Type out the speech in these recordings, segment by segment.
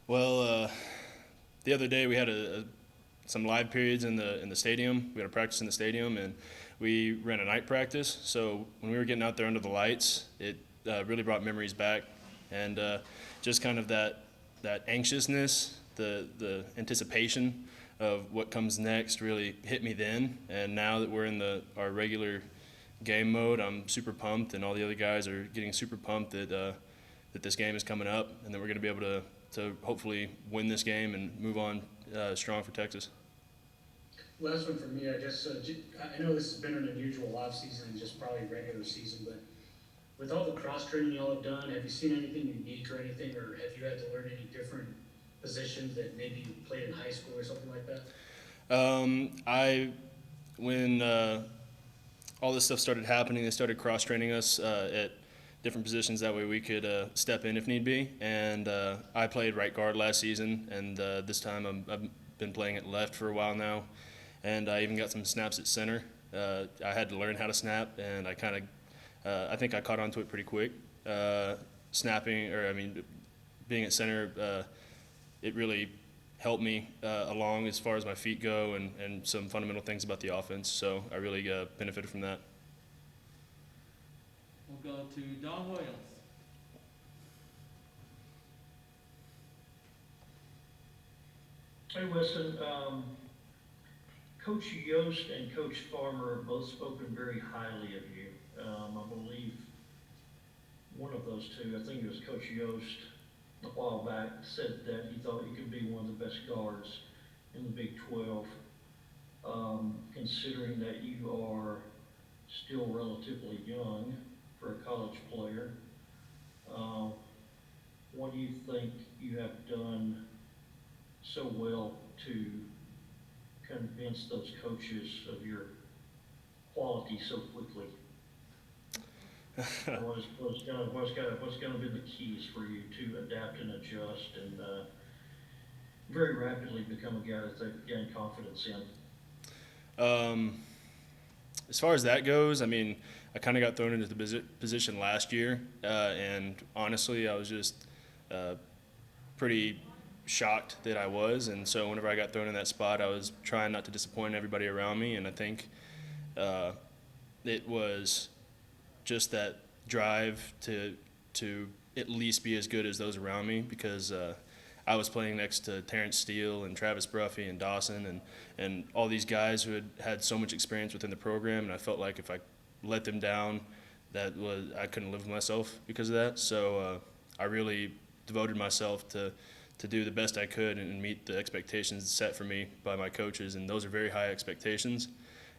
Well, the other day we had some live periods in the stadium. We had a practice in the stadium, and we ran a night practice. So when we were getting out there under the lights, it really brought memories back, and just kind of that anxiousness, the anticipation of what comes next really hit me then. And now that we're in our regular game mode, I'm super pumped, and all the other guys are getting super pumped that this game is coming up, and that we're going to be able to hopefully win this game and move on strong for Texas. Last one for me, I guess. I know this has been an unusual off season and just probably regular season, but with all the cross training y'all have done, have you seen anything unique or anything, or have you had to learn any different positions that maybe you played in high school or something like that? I when all this stuff started happening, they started cross training us at different positions. That way we could step in if need be. And I played right guard last season, and this time I've been playing at left for a while now, and I even got some snaps at center. I had to learn how to snap, and I think I caught on to it pretty quick. Snapping, or I mean, being at center, it really helped me along as far as my feet go, and some fundamental things about the offense. So I really benefited from that. We'll go to Don Williams. Hey, Weston. Coach Yost and Coach Farmer have both spoken very highly of you. I believe one of those two, I think it was Coach Yost, a while back, said that he thought you could be one of the best guards in the Big 12. Considering that you are still relatively young for a college player, uh, what do you think you have done so well to convince those coaches of your quality so quickly? What's gonna be the keys for you to adapt and adjust and very rapidly become a guy that they gain confidence in? Um, as far as that goes, I mean, I kind of got thrown into the position last year, and honestly, I was just uh, pretty shocked that I was. And so whenever I got thrown in that spot, I was trying not to disappoint everybody around me, and I think uh, it was just that drive to at least be as good as those around me, because I was playing next to Terrence Steele and Travis Bruffy and Dawson and all these guys who had so much experience within the program, and I felt like if I let them down, I couldn't live with myself because of that. So I really devoted myself to do the best I could and meet the expectations set for me by my coaches, and those are very high expectations.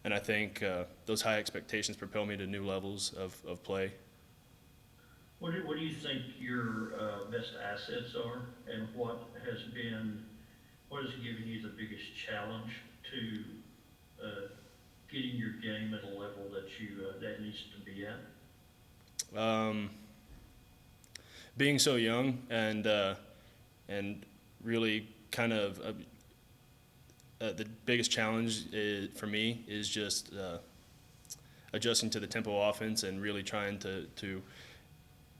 And I think those high expectations propel me to new levels of play. What do you think your best assets are, and what has given you the biggest challenge to getting your game at a level that needs to be at? Um, Being so young and really kind of the biggest challenge for me is just adjusting to the tempo offense and really trying to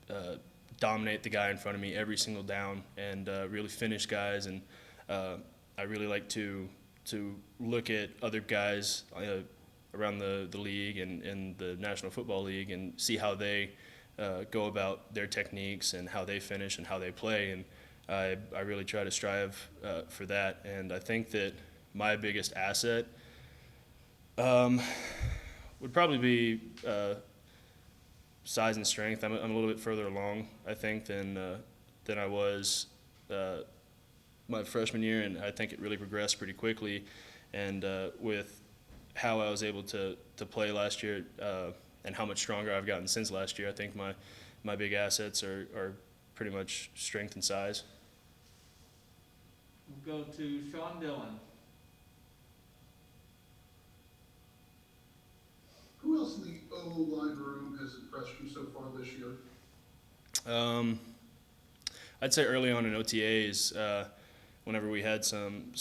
uh, dominate the guy in front of me every single down, and really finish guys. And I really like to look at other guys around the league and the National Football League and see how they go about their techniques and how they finish and how they play. And I really try to strive for that. And I think that my biggest asset um, would probably be size and strength. I'm a little bit further along, I think, than I was my freshman year, and I think it really progressed pretty quickly. And with how I was able to play last year and how much stronger I've gotten since last year, I think my big assets are pretty much strength and size. We'll go to Sean Dillon. Who else in the O line room has impressed you so far this year? Um, I'd say early on in OTAs, whenever we had some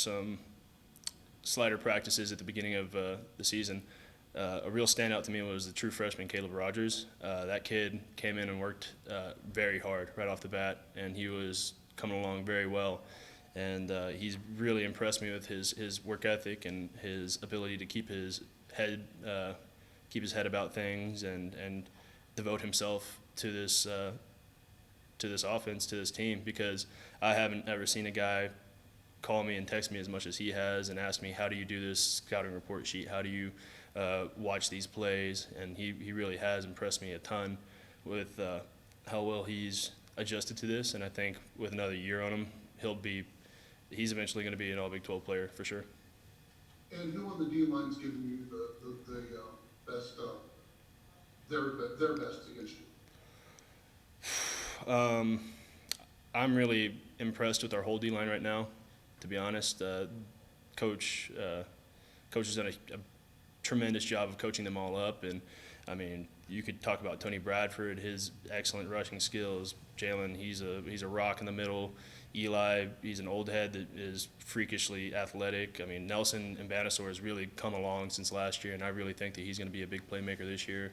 slider practices at the beginning of the season, a real standout to me was the true freshman Caleb Rogers. That kid came in and worked very hard right off the bat, and he was coming along very well. And he's really impressed me with his work ethic and his ability to keep his head about things and devote himself to this offense, to this team, because I haven't ever seen a guy call me and text me as much as he has and ask me, how do you do this scouting report sheet? How do you watch these plays? And he really has impressed me a ton with how well he's adjusted to this. And I think with another year on him, he's eventually going to be an All Big 12 player for sure. And who on the D line's giving you the best, their best against you? I'm really impressed with our whole D line right now, to be honest. Coach has done a tremendous job of coaching them all up, and I mean, you could talk about Tony Bradford, his excellent rushing skills. Jalen, he's a rock in the middle. Eli, he's an old head that is freakishly athletic. I mean, Nelson and Banasaur has really come along since last year, and I really think that he's going to be a big playmaker this year.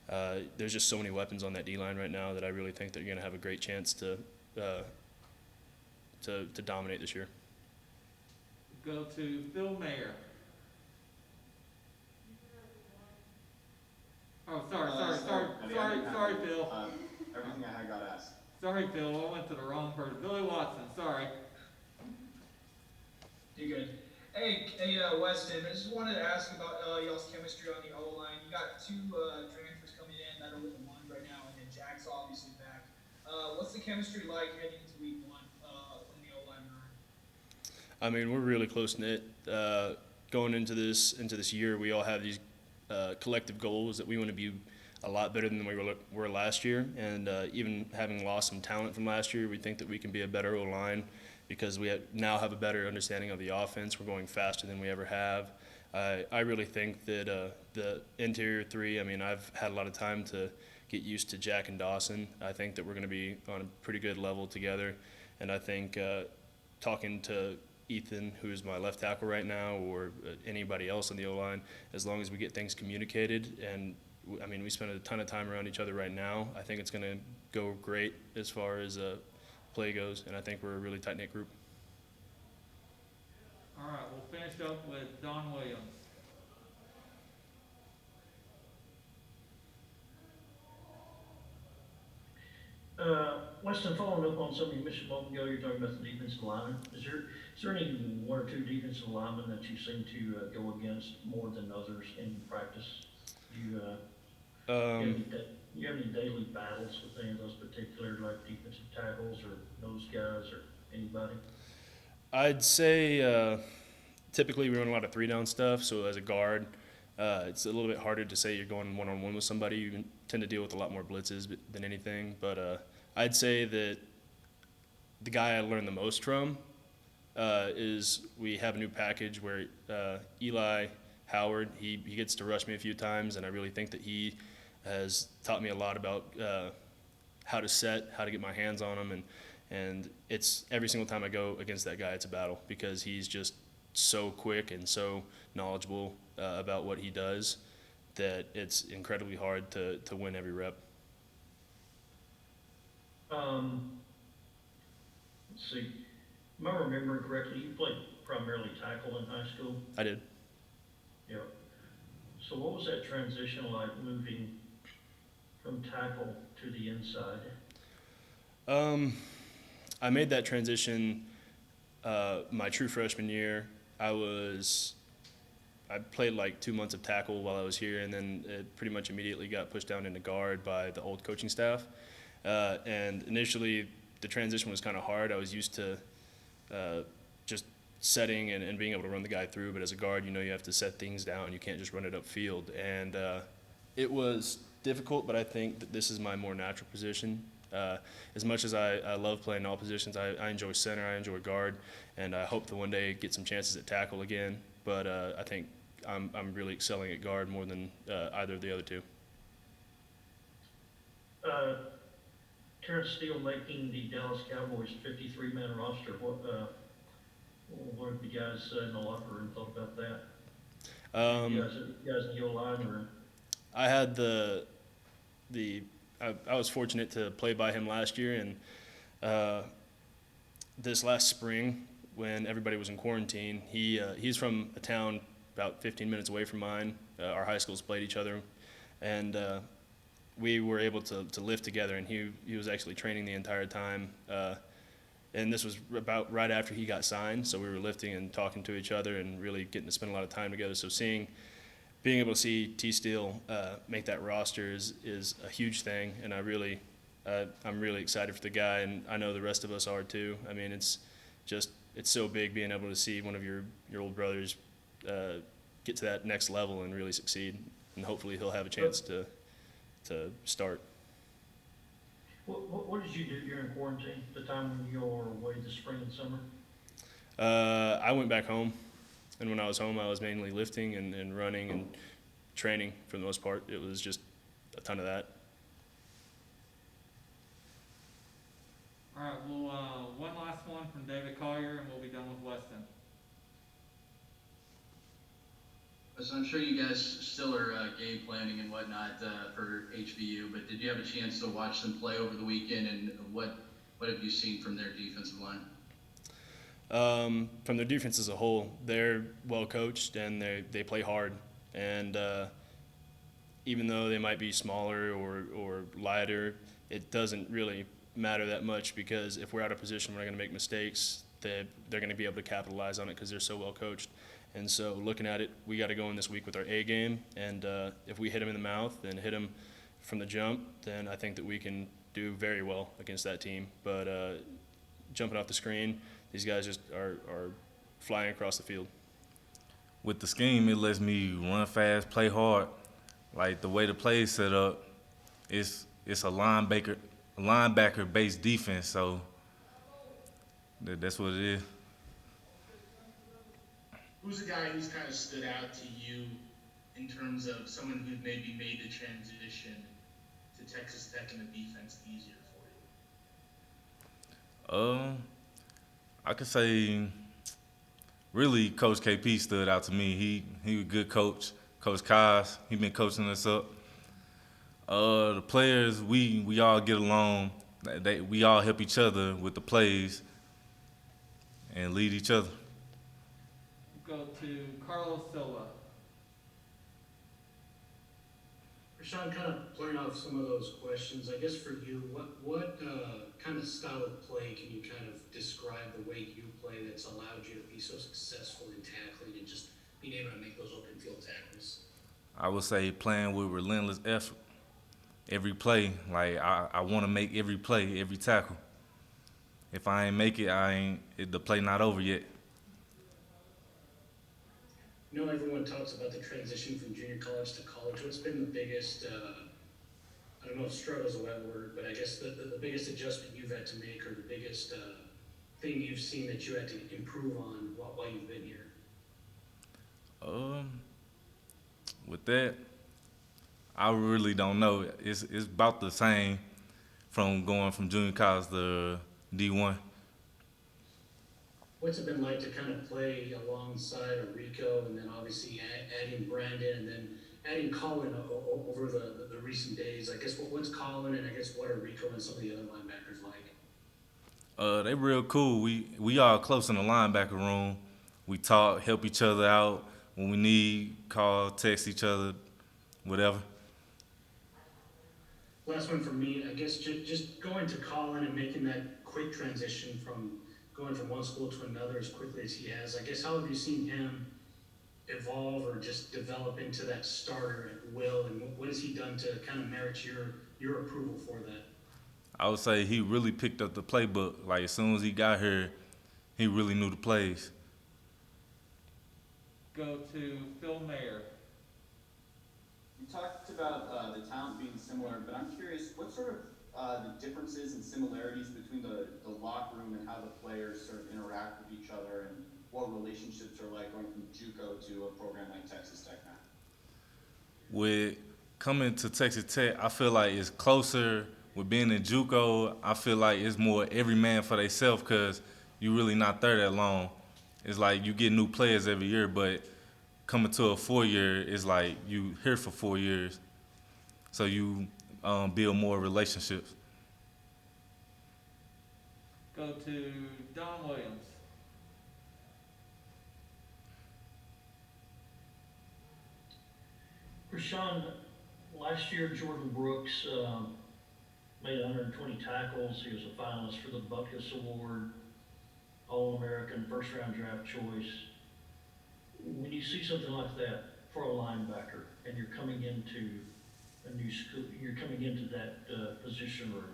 There's just so many weapons on that D line right now that I really think that you're going to have a great chance to dominate this year. Go to Phil Mayer. Oh, sorry, Phil. Everything I had got asked. Sorry, Phil, I went to the wrong person. Billy Watson, sorry. You're good. Hey, Weston, I just wanted to ask about y'all's chemistry on the O-line. You got two transfers coming in that are with the one right now, and then Jack's obviously back. What's the chemistry like heading into week one in the O-line room? I mean, we're really close knit. Going into this year, we all have these collective goals that we want to be a lot better than we were last year. And even having lost some talent from last year, we think that we can be a better O-line because we now have a better understanding of the offense. We're going faster than we ever have. I really think that the interior three, I mean, I've had a lot of time to get used to Jack and Dawson. I think that we're going to be on a pretty good level together. And I think talking to Ethan, who is my left tackle right now, or anybody else on the O-line, as long as we get things communicated, and I mean, we spend a ton of time around each other right now, I think it's going to go great as far as play goes, and I think we're a really tight-knit group. All right, we'll finish up with Don Williams. Weston, following up on something you mentioned a moment ago, you're talking about the defensive lineman. Is there any one or two defensive linemen that you seem to go against more than others in practice? Do you have any daily battles with any of those particular, like defensive tackles or those guys or anybody? I'd say typically we run a lot of three-down stuff, so as a guard, it's a little bit harder to say you're going one-on-one with somebody. You tend to deal with a lot more blitzes than anything, but I'd say that the guy I learned the most from is we have a new package where Eli Howard, he gets to rush me a few times, and I really think that he has taught me a lot about how to set, how to get my hands on him, and it's every single time I go against that guy, it's a battle because he's just so quick and so knowledgeable about what he does that it's incredibly hard to win every rep. Let's see. Am I remembering correctly, you played primarily tackle in high school? I did. Yeah. So what was that transition like moving from tackle to the inside? I made that transition my true freshman year. I played like 2 months of tackle while I was here, and then it pretty much immediately got pushed down into guard by the old coaching staff. And initially, the transition was kind of hard. I was used to just setting and being able to run the guy through, but as a guard, you have to set things down. You can't just run it upfield. And it was difficult, but I think that this is my more natural position. As much as I love playing all positions, I enjoy center, I enjoy guard, and I hope to one day get some chances at tackle again. But I think I'm really excelling at guard more than either of the other two. Terrence Steele making the Dallas Cowboys 53-man roster. What have you guys in the locker room thought about that? You guys in the O-line room? I had I was fortunate to play by him last year, and this last spring when everybody was in quarantine. He's from a town about 15 minutes away from mine. Our high schools played each other, and we were able to lift together. And he was actually training the entire time. And this was about right after he got signed, so we were lifting and talking to each other and really getting to spend a lot of time together. So being able to see Steele make that roster is a huge thing, and I'm really excited for the guy, and I know the rest of us are too. I mean, it's so big being able to see one of your old brothers get to that next level and really succeed, and hopefully he'll have a chance to start. What did you do during quarantine, the time when you were away this spring and summer? I went back home, and when I was home, I was mainly lifting and running and training for the most part. It was just a ton of that. All right, well, one last one from David Collier, and we'll be done with Weston. So I'm sure you guys still are game planning and whatnot for HBU, but did you have a chance to watch them play over the weekend, and what have you seen from their defensive line? From their defense as a whole, they're well coached and they play hard. And even though they might be smaller or lighter, it doesn't really matter that much, because if we're out of position, we're not going to make mistakes. They're going to be able to capitalize on it because they're so well coached. And so looking at it, we got to go in this week with our A game, and if we hit them in the mouth and hit them from the jump, then I think that we can do very well against that team. But jumping off the screen, these guys just are flying across the field. With the scheme, it lets me run fast, play hard. Like the way the play is set up, it's a linebacker-based defense, so that's what it is. Who's a guy who's kind of stood out to you in terms of someone who maybe made the transition to Texas Tech and the defense easier for you? I could say really Coach KP stood out to me. He was a good coach. Coach Kaz, he been coaching us up. The players, we all get along. We all help each other with the plays and lead each other. Go to Carlos Silva. Rashawn, kind of playing off some of those questions, I guess for you, what kind of style of play can you kind of describe the way you play that's allowed you to be so successful in tackling and just being able to make those open field tackles? I would say playing with relentless effort. Every play, like I want to make every play, every tackle. If I ain't make it, the play not over yet. You know, everyone talks about the transition from junior college to college. What's been the biggest, I don't know if struggle is a wet word, but I guess the biggest adjustment you've had to make, or the biggest thing you've seen that you had to improve on while you've been here? With that, I really don't know. It's about the same from going from junior college to D1. What's it been like to kind of play alongside a Rico, and then obviously adding Brandon, and then adding Colin over the recent days? I guess what's Colin, and I guess what are Rico and some of the other linebackers like? They real cool. We all close in the linebacker room. We talk, help each other out when we need, call, text each other, whatever. Last one from me, I guess just going to Colin and making that quick transition from going from one school to another as quickly as he has. I guess how have you seen him evolve or just develop into that starter at will, and what has he done to kind of merit your approval for that? I would say he really picked up the playbook. Like as soon as he got here, he really knew the plays. Go to Phil Mayer. You talked about the talent being similar, but I'm curious, what sort of the differences and similarities between the locker room and how the players sort of interact with each other, and what relationships are like going from JUCO to a program like Texas Tech now? With coming to Texas Tech, I feel like it's closer. With being in JUCO, I feel like it's more every man for themselves, because you really not there that long. It's like you get new players every year, but coming to a 4-year, it's like you here for 4 years. So you build more relationships. Go go to Don Williams. Rashawn, last year Jordan Brooks made 120 tackles. He was a finalist for the Buckus Award, All-American, first-round draft choice. When you see something like that for a linebacker, and you're coming into a new school, you're coming into that position room,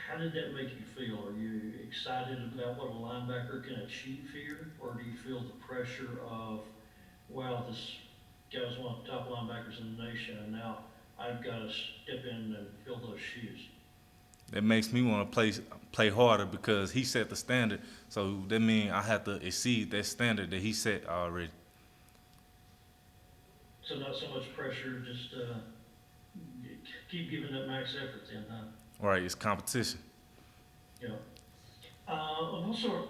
how did that make you feel? Are you excited about what a linebacker can achieve here, or do you feel the pressure of, wow, this guy's one of the top linebackers in the nation, and now I've got to step in and fill those shoes? That makes me want to play harder because he set the standard. So that means I have to exceed that standard that he set already. So not so much pressure, just keep giving that max effort then, huh? Right, it's competition. You know.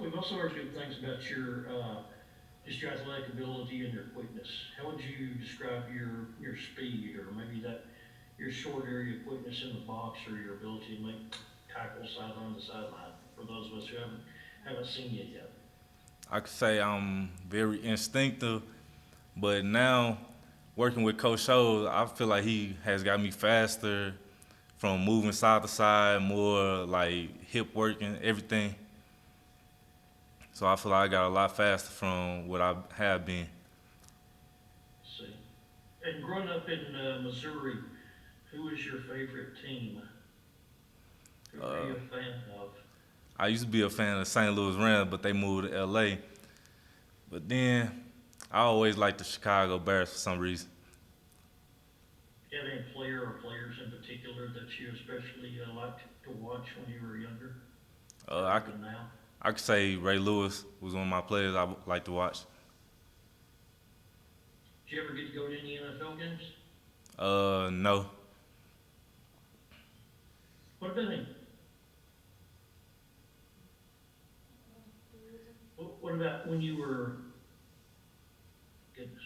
We've also heard good things about just your athletic ability and your quickness. How would you describe your speed, or maybe that your short area quickness in the box, or your ability to make tackles sideline to sideline for those of us who haven't seen it yet? I could say I'm very instinctive, but now working with Coach Scholes, I feel like he has got me faster from moving side to side, more like hip working, everything. So I feel like I got a lot faster from what I have been. See. And growing up in Missouri, who was your favorite team? Who are you a fan of? I used to be a fan of St. Louis Rams, but they moved to L.A. But then I always liked the Chicago Bears for some reason. Do you have any player or players in particular that you especially liked to watch when you were younger? I could say Ray Lewis was one of my players I like to watch. Did you ever get to go to any NFL games? No. What about him? What about when you were? Goodness.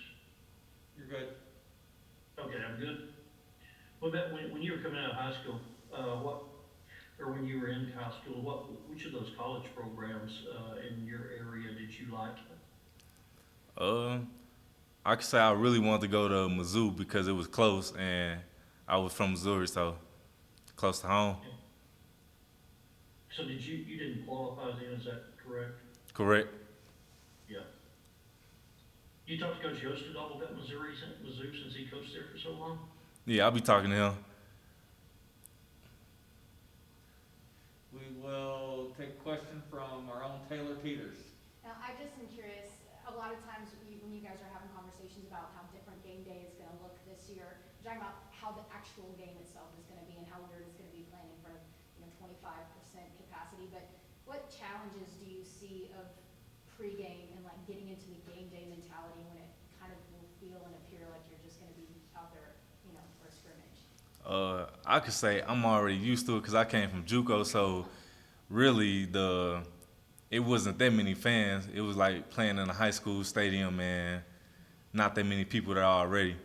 You're good. Okay, I'm good. What about when you were coming out of high school? Or when you were in high school, which of those college programs in your area did you like? I could say I really wanted to go to Mizzou because it was close, and I was from Missouri, so close to home. So you didn't qualify then, is that correct? Correct. Yeah. You talked to Coach Yost at all about Mizzou since he coached there for so long? Yeah, I'll be talking to him. We will take a question from our own Taylor Peters. Now, I just am curious, a lot of times when you guys are having conversations about how different game day is going to look this year, you're talking about how the actual game itself is going to be and how weird it's going to be playing in front of 25% capacity. But what challenges do you see of pregame and like getting into the game day mentality when it kind of will feel and appear like you're just going to be out there, for a scrimmage? I could say I'm already used to it because I came from JUCO, so really it wasn't that many fans. It was like playing in a high school stadium and not that many people there already.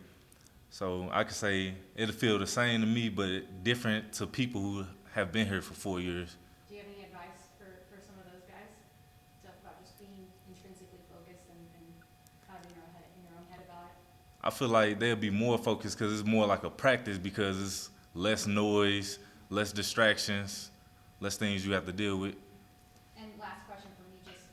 So I could say it'll feel the same to me, but different to people who have been here for 4 years. Do you have any advice for some of those guys? About just being intrinsically focused and kind of in your own head about it? I feel like they'll be more focused because it's more like a practice because it's less noise, less distractions, less things you have to deal with. And last question for me, just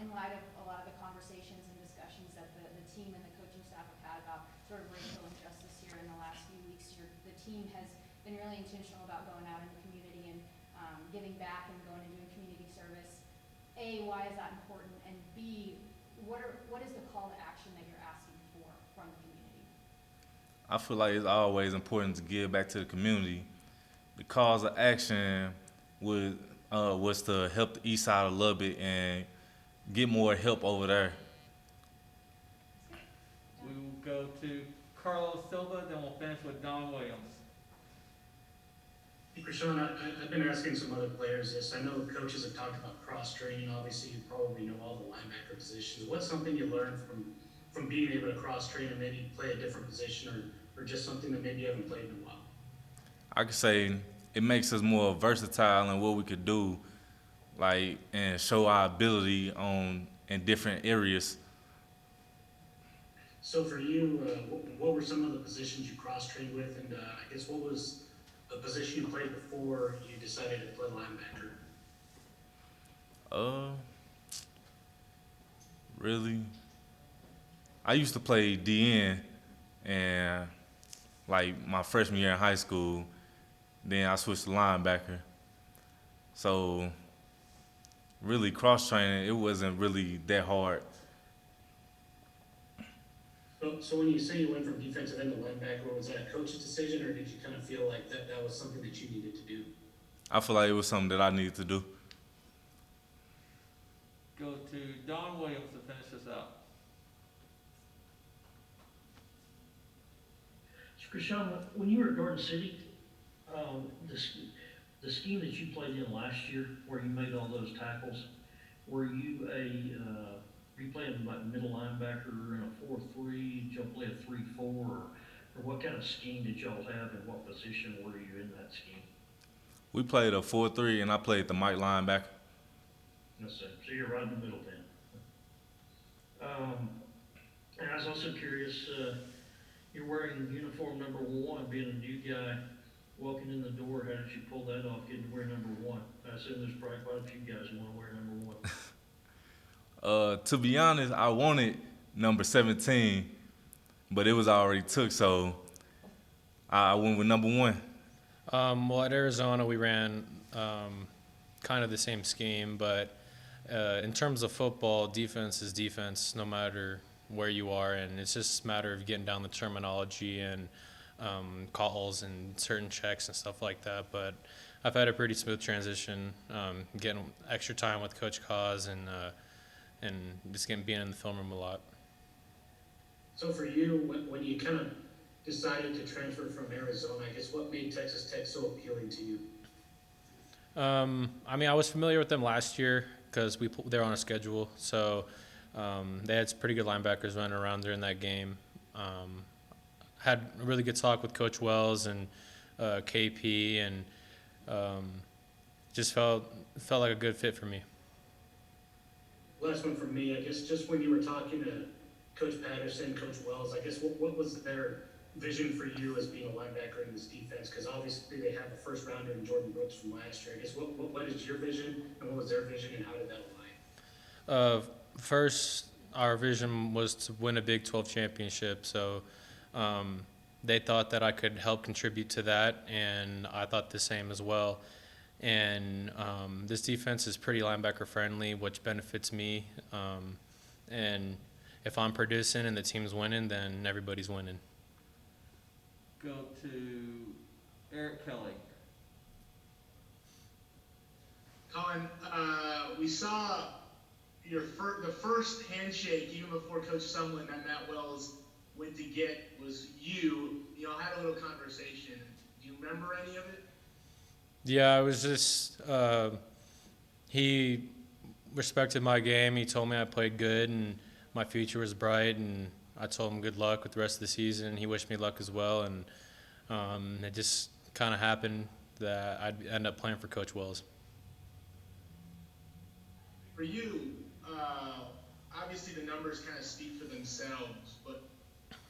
in light of a lot of the conversations and discussions that the team and the coaching staff have had about sort of racial injustice here in the last few weeks, the team has been really intentional about going out in the community and giving back and going and doing community service. A, why is that important? And B, what is the call to action that you're asking for from the community? I feel like it's always important to give back to the community. The cause of action was to help the east side of Lubbock and get more help over there. We will go to Carlos Silva, then we'll finish with Don Williams. Rashawn, I've been asking some other players this. I know coaches have talked about cross-training. Obviously, you probably know all the linebacker positions. What's something you learned from being able to cross-train and maybe play a different position or just something that maybe you haven't played in a while? I could say it makes us more versatile in what we could do like and show our ability on in different areas. So for you, what were some of the positions you cross-trained with, and I guess what was a position you played before you decided to play linebacker? Uh, really, I used to play DN, and like my freshman year in high school, then I switched to linebacker. So really, cross training it wasn't really that hard. So when you say you went from defensive end to linebacker, was that a coach's decision, or did you kind of feel like that was something that you needed to do? I feel like it was something that I needed to do. Go to Don Williams to finish this out. So, Krishan, when you were at Garden City, the scheme that you played in last year, where you made all those tackles, were you were you playing like middle linebacker in a 4-3? Did y'all play a 3-4? Or what kind of scheme did y'all have, and what position were you in that scheme? We played a 4-3, and I played the Mike linebacker. So you're right in the middle then. And I was also curious, you're wearing uniform number 1, being a new guy, walking in the door. How did you pull that off, getting to wear number 1? I assume there's probably quite a few guys who want to wear number 1. To be honest, I wanted number 17, but it was already took, so I went with number 1. Well, at Arizona, we ran kind of the same scheme, but in terms of football, defense is defense no matter where you are, and it's just a matter of getting down the terminology and calls and certain checks and stuff like that. But I've had a pretty smooth transition, getting extra time with Coach Cause and just being in the film room a lot. So for you, when you kind of decided to transfer from Arizona, I guess what made Texas Tech so appealing to you? I mean, I was familiar with them last year because they were on a schedule, so they had some pretty good linebackers running around during that game. Had a really good talk with Coach Wells and KP, and just felt like a good fit for me. Last one from me, I guess just when you were talking to Coach Patterson, Coach Wells, I guess what was their vision for you as being a linebacker in this defense? Because obviously they have a first rounder in Jordan Brooks from last year. I guess what is your vision, and what was their vision, and how did that align? First, our vision was to win a Big 12 championship, so they thought that I could help contribute to that, and I thought the same as well. And this defense is pretty linebacker friendly, which benefits me. And if I'm producing and the team's winning, then everybody's winning. Go to Eric Kelly. Colin, we saw the first handshake, even before Coach Sumlin that Matt Wells went to get, was you. You all had a little conversation. Do you remember any of it? Yeah, it was just he respected my game. He told me I played good and my future was bright, and I told him good luck with the rest of the season. He wished me luck as well, and it just kind of happened that I'd end up playing for Coach Wells. For you, obviously the numbers kind of speak for themselves, but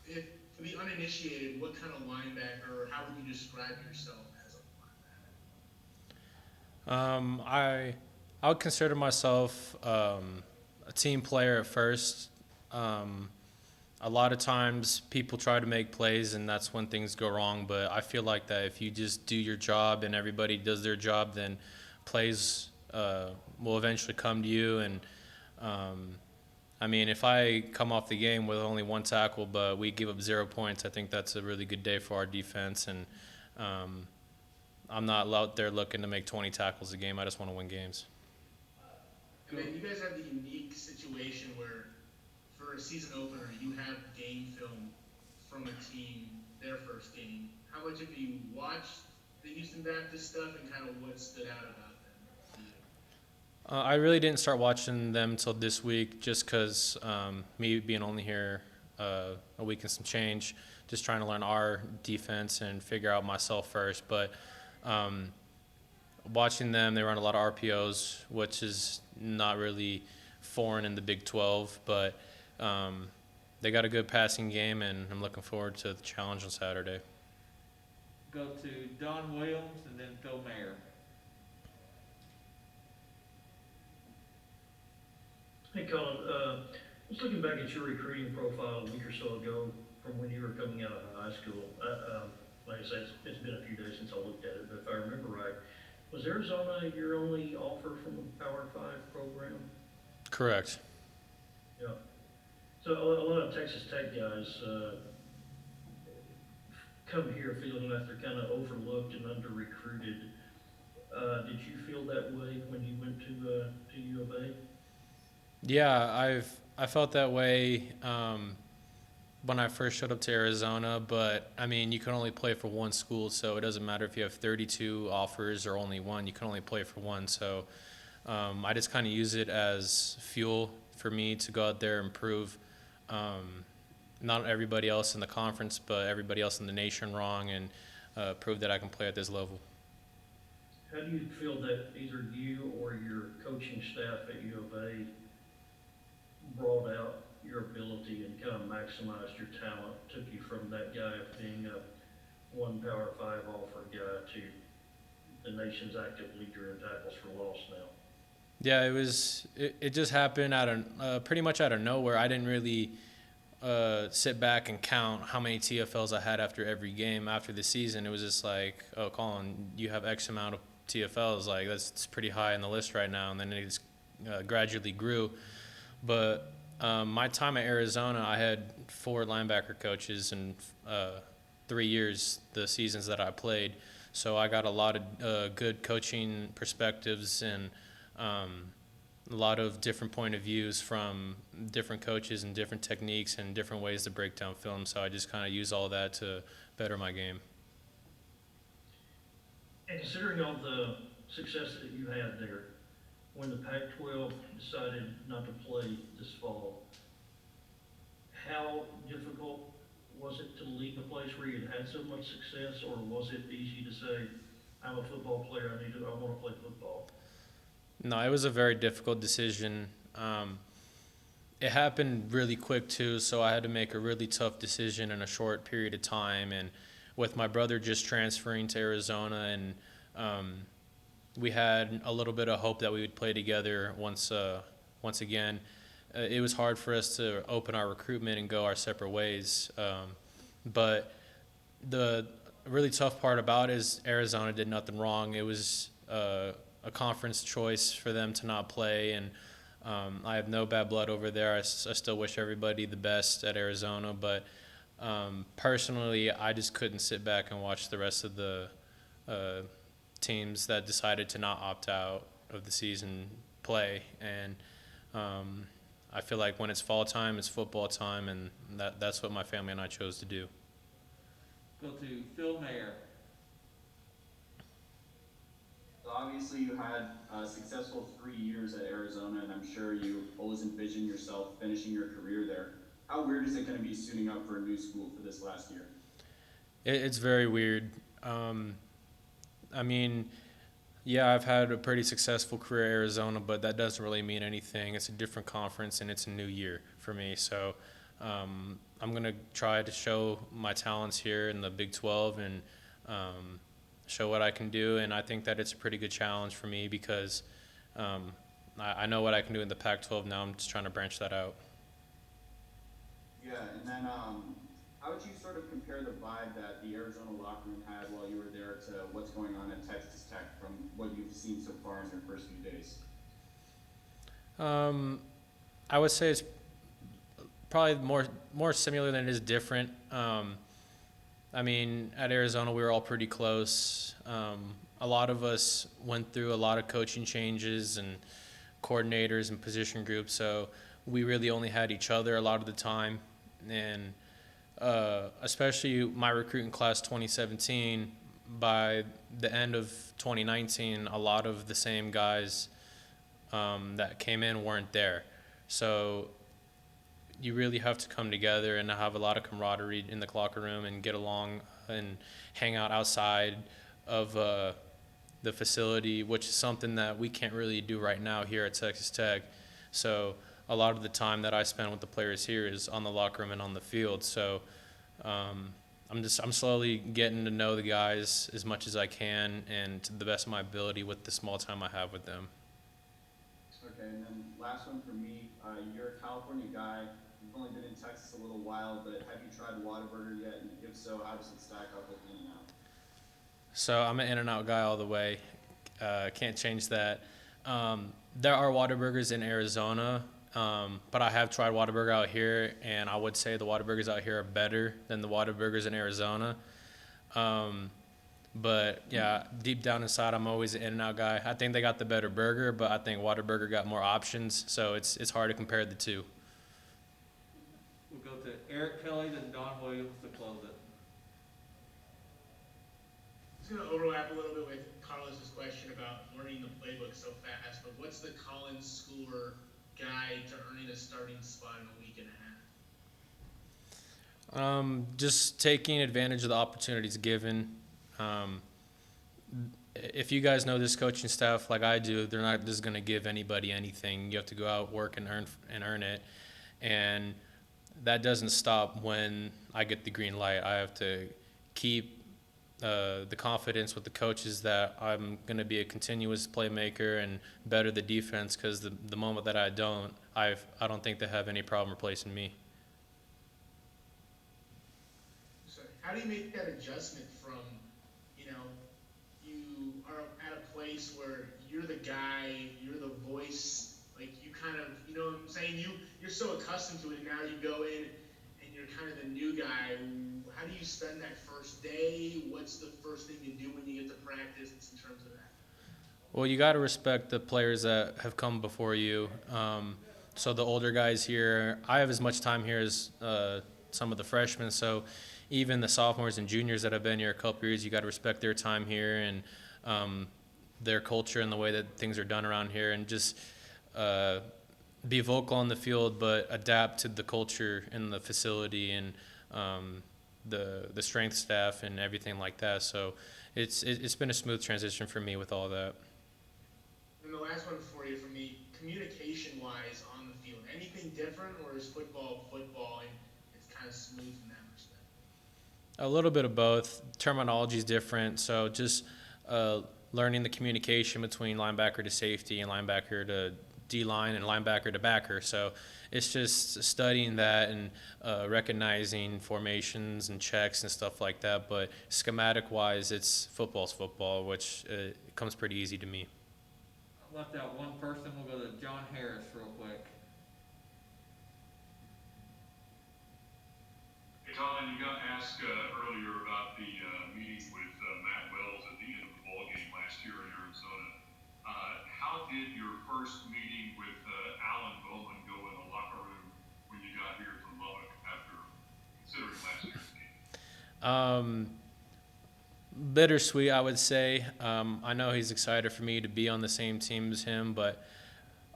if for the uninitiated, what kind of linebacker, or how would you describe yourself as a linebacker? I would consider myself a team player at first. A lot of times people try to make plays, and that's when things go wrong. But I feel like that if you just do your job and everybody does their job, then plays will eventually come to you. And I mean, if I come off the game with only 1 tackle, but we give up 0 points, I think that's a really good day for our defense. And I'm not out there looking to make 20 tackles a game. I just want to win games. And then you guys have the unique situation where, for a season opener, you have game film from a team, their first game. How much have you watched the Houston Baptist stuff, and kind of what stood out about them to you? I really didn't start watching them until this week, just because me being only here a week and some change, just trying to learn our defense and figure out myself first. But watching them, they run a lot of RPOs, which is not really foreign in the Big 12, but they got a good passing game, and I'm looking forward to the challenge on Saturday. Go to Don Williams and then Phil Mayer. Hey, Colin, just looking back at your recruiting profile a week or so ago from when you were coming out of high school, like I said, it's been a few days since I looked at it, but if I remember right, was Arizona your only offer from the Power 5 program? Correct. Yeah. So a lot of Texas Tech guys come here feeling that they're kind of overlooked and under-recruited. Did you feel that way when you went to U of A? Yeah, I felt that way when I first showed up to Arizona, but I mean, you can only play for one school, so it doesn't matter if you have 32 offers or only one. You can only play for one. So I just kind of use it as fuel for me to go out there and prove not everybody else in the conference, but everybody else in the nation wrong, and prove that I can play at this level. How do you feel that either you or your coaching staff at U of A brought out your ability and kind of maximized your talent, took you from that guy of being a one Power 5 offer guy to the nation's active leader in tackles for loss now? Yeah, it just happened pretty much out of nowhere. I didn't really sit back and count how many TFLs I had after every game after the season. It was just like, oh, Colin, you have X amount of TFLs. Like, it's pretty high on the list right now. And then it just gradually grew. But my time at Arizona, I had 4 linebacker coaches in 3 years, the seasons that I played. So I got a lot of good coaching perspectives and a lot of different point of views from different coaches and different techniques and different ways to break down film. So I just kind of use all that to better my game. And considering all the success that you had there, when the Pac-12 decided not to play this fall, how difficult was it to leave a place where you had so much success, or was it easy to say, I'm a football player, I want to play football? No, it was a very difficult decision. It happened really quick too, so I had to make a really tough decision in a short period of time. And with my brother just transferring to Arizona, and we had a little bit of hope that we would play together once again. It was hard for us to open our recruitment and go our separate ways. But the really tough part about it is Arizona did nothing wrong. It was a conference choice for them to not play, and I have no bad blood over there. I still wish everybody the best at Arizona, but personally, I just couldn't sit back and watch the rest of the teams that decided to not opt out of the season play. And I feel like when it's fall time, it's football time, and that's what my family and I chose to do. Go to Phil Mayer. So obviously you had a successful 3 years at Arizona, and I'm sure you always envisioned yourself finishing your career there. How weird is it going to be suiting up for a new school for this last year? It's very weird. I mean, yeah, I've had a pretty successful career at Arizona, but that doesn't really mean anything. It's a different conference, and it's a new year for me. So I'm going to try to show my talents here in the Big 12 and show what I can do. And I think that it's a pretty good challenge for me because I know what I can do in the Pac-12 now. I'm just trying to branch that out. Yeah, and then how would you sort of compare the vibe that the Arizona locker room had while you were there to what's going on at Texas Tech from what you've seen so far in your first few days? I would say it's probably more similar than it is different. I mean, at Arizona, we were all pretty close. A lot of us went through a lot of coaching changes and coordinators and position groups, so we really only had each other a lot of the time. And especially my recruiting class 2017, by the end of 2019, a lot of the same guys that came in weren't there. So you really have to come together and have a lot of camaraderie in the locker room and get along and hang out outside of the facility, which is something that we can't really do right now here at Texas Tech. So a lot of the time that I spend with the players here is on the locker room and on the field. So I'm slowly getting to know the guys as much as I can and to the best of my ability with the small time I have with them. Okay, and then last one for me. You're a California guy. You've only been in Texas a little while, but have you tried Whataburger yet? And if so, how does it stack up with In-N-Out? So I'm an In-N-Out guy all the way. Can't change that. There are Whataburgers in Arizona, but I have tried Whataburger out here, and I would say the Whataburgers out here are better than the Whataburgers in Arizona. But yeah, deep down inside, I'm always an In-N-Out guy. I think they got the better burger, but I think Whataburger got more options, so it's hard to compare the two. We'll go to Eric Kelly, then Don Williams to close it. It's going to overlap a little bit with Carlos's question about learning the playbook so fast, but what's the Collins Schooler guide to earning a starting spot in a week and a half? Just taking advantage of the opportunities given. If you guys know this coaching staff like I do, they're not just going to give anybody anything. You have to go out, work, and earn it. And that doesn't stop when I get the green light. I have to keep the confidence with the coaches that I'm going to be a continuous playmaker and better the defense, because the moment that I don't think they have any problem replacing me. So how do you make that adjustment from, you are at a place where you're the guy, you're the voice, like you kind of, you know what I'm saying? You're so accustomed to it, and now you go in and you're kind of the new guy. How do you spend that first day? What's the first thing you do when you get to practice in terms of that? Well, you got to respect the players that have come before you. So the older guys here, I have as much time here as some of the freshmen. So even the sophomores and juniors that have been here a couple years, you got to respect their time here and their culture and the way that things are done around here, and just be vocal on the field, but adapt to the culture in the facility and the strength staff and everything like that. So it's been a smooth transition for me with all that. And the last one for you, from me, communication-wise on the field, anything different, or is football and it's kind of smooth in that respect? A little bit of both. Terminology is different, so just learning the communication between linebacker to safety and linebacker to D-line and linebacker to backer. So it's just studying that and recognizing formations and checks and stuff like that. But schematic-wise, football's football, which comes pretty easy to me. I left out one person. We'll go to John Harris real quick. Hey, Colin, you got asked earlier about the meeting with Matt Wells at the end of the ball game last year in Arizona. How did your first meeting with Alan Bowman go in the locker room when you got here to Lubbock after considering last year's game? Bittersweet, I would say. I know he's excited for me to be on the same team as him, but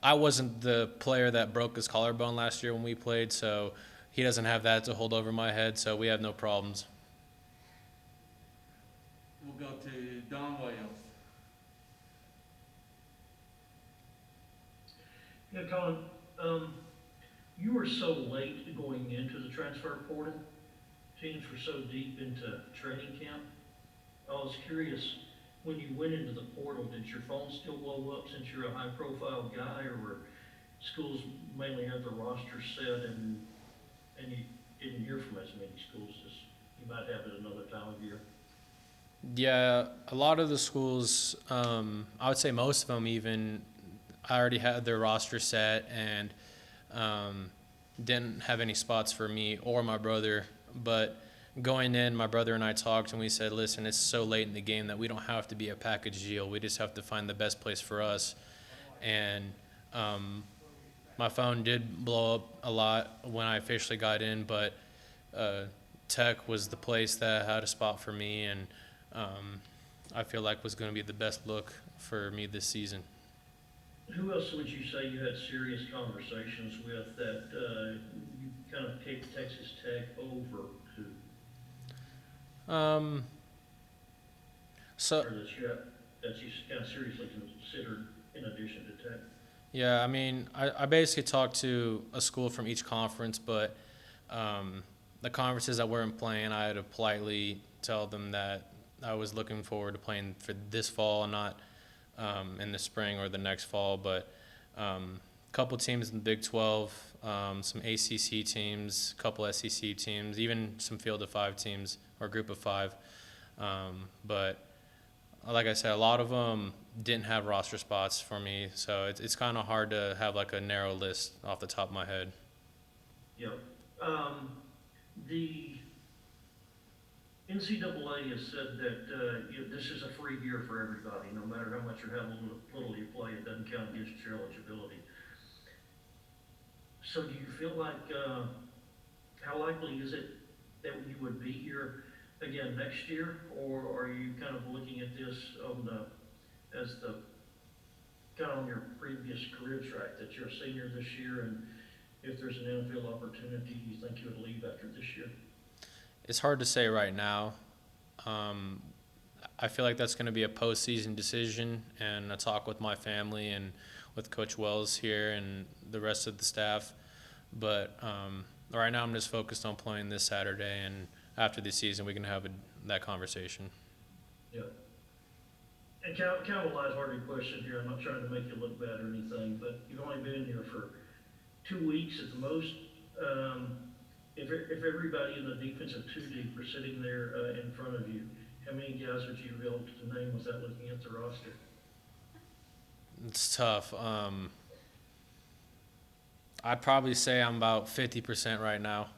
I wasn't the player that broke his collarbone last year when we played, so he doesn't have that to hold over my head, so we have no problems. We'll go to Don Williams. Yeah, Colin, you were so late going into the transfer portal. Teams were so deep into training camp. I was curious, when you went into the portal, did your phone still blow up since you're a high-profile guy, or were schools mainly have the roster set and you didn't hear from as many schools as you might have at another time of year? Yeah, a lot of the schools, I would say most of them even, I already had their roster set and didn't have any spots for me or my brother. But going in, my brother and I talked, and we said, listen, it's so late in the game that we don't have to be a package deal. We just have to find the best place for us. And my phone did blow up a lot when I officially got in, but Tech was the place that had a spot for me, and I feel like was going to be the best look for me this season. Who else would you say you had serious conversations with that you kind of kicked Texas Tech over to? So Or that you that you kind of seriously considered in addition to Tech? Yeah, I mean, I basically talked to a school from each conference, but the conferences that weren't playing, I had to politely tell them that I was looking forward to playing for this fall and not in the spring or the next fall. But a couple teams in the Big 12, some ACC teams, a couple SEC teams, even some Field of Five teams or Group of Five. But like I said, a lot of them didn't have roster spots for me, so it's kind of hard to have like a narrow list off the top of my head. Yep. The NCAA has said that this is a free year for everybody, no matter how much or how little you play, it doesn't count against your eligibility. So do you feel like, how likely is it that you would be here again next year, or are you kind of looking at this as the kind of on your previous career track, that you're a senior this year, and if there's an NFL opportunity, you think you would leave after this year? It's hard to say right now. I feel like that's going to be a postseason decision, and a talk with my family and with Coach Wells here and the rest of the staff. But right now I'm just focused on playing this Saturday, and after the season we can have that conversation. Yeah. And kind of a lighthearted question here. I'm not trying to make you look bad or anything, but you've only been here for 2 weeks at the most. If everybody in the defensive two deep are sitting there in front of you, how many guys would you be able to name without looking at the roster? It's tough. I'd probably say I'm about 50% right now.